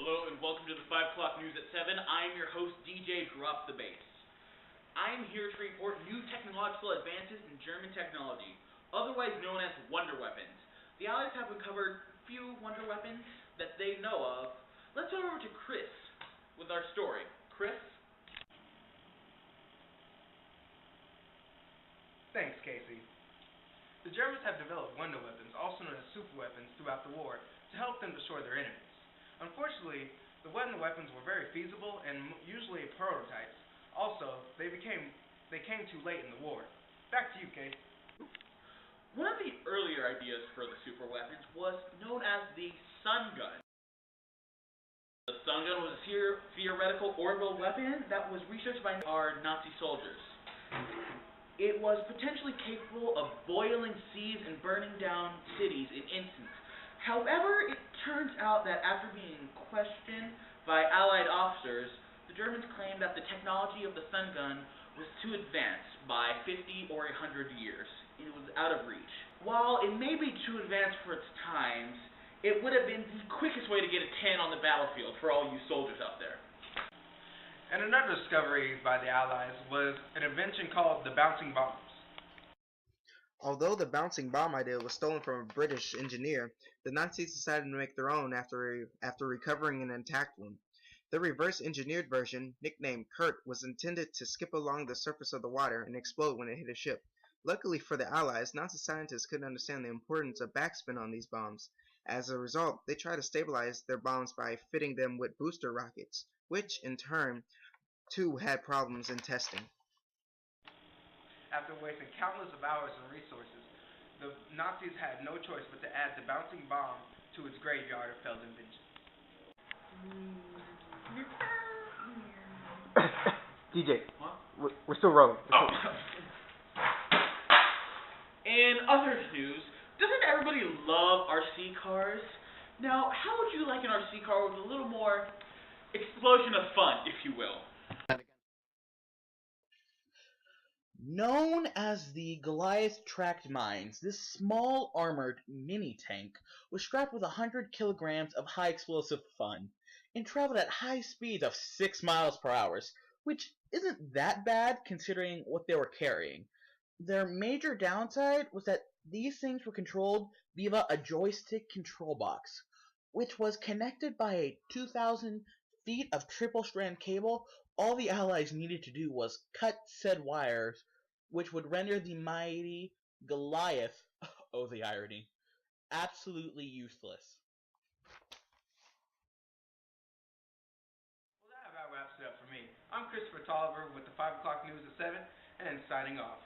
Hello and welcome to the 5 o'clock news at 7. I'm your host, DJ Drop the Bass. I'm here to report new technological advances in German technology, otherwise known as wonder weapons. The Allies have uncovered a few wonder weapons that they know of. Let's go over to Chris with our story. Chris? Thanks, Casey. The Germans have developed wonder weapons, also known as super weapons, throughout the war to help them destroy their enemies. Unfortunately, the wonder weapons were very feasible and usually prototypes. Also, they came too late in the war. Back to you, Casey. One of the earlier ideas for the super weapons was known as the Sun Gun. The Sun Gun was a theoretical orbital weapon that was researched by our Nazi soldiers. It was potentially capable of boiling seas and burning down cities in instants. However, it turns out that after being questioned by Allied officers, the Germans claimed that the technology of the Sun Gun was too advanced by 50 or 100 years. It was out of reach. While it may be too advanced for its times, it would have been the quickest way to get a 10 on the battlefield for all you soldiers out there. And another discovery by the Allies was an invention called the bouncing bombs. Although the bouncing bomb idea was stolen from a British engineer, the Nazis decided to make their own after recovering an intact one. The reverse-engineered version, nicknamed Kurt, was intended to skip along the surface of the water and explode when it hit a ship. Luckily for the Allies, Nazi scientists couldn't understand the importance of backspin on these bombs. As a result, they tried to stabilize their bombs by fitting them with booster rockets, which, in turn, too had problems in testing. After wasting countless of hours and resources, the Nazis had no choice but to add the bouncing bomb to its graveyard of failed inventions. DJ, Huh? we're still rolling. In other news, doesn't everybody love RC cars? Now, how would you like an RC car with a little more explosion of fun, if you will? Known as the Goliath Tracked Mines, this small armored mini-tank was strapped with 100 kilograms of high explosive fun and traveled at high speeds of 6 miles per hour, which isn't that bad considering what they were carrying. Their major downside was that these things were controlled via a joystick control box, which was connected by a 2,000 feet of triple-strand cable. All the Allies needed to do was cut said wires, which would render the mighty Goliath, oh the irony, absolutely useless. Well, that about wraps it up for me. I'm Christopher Tolliver with the 5 o'clock news at 7, and signing off.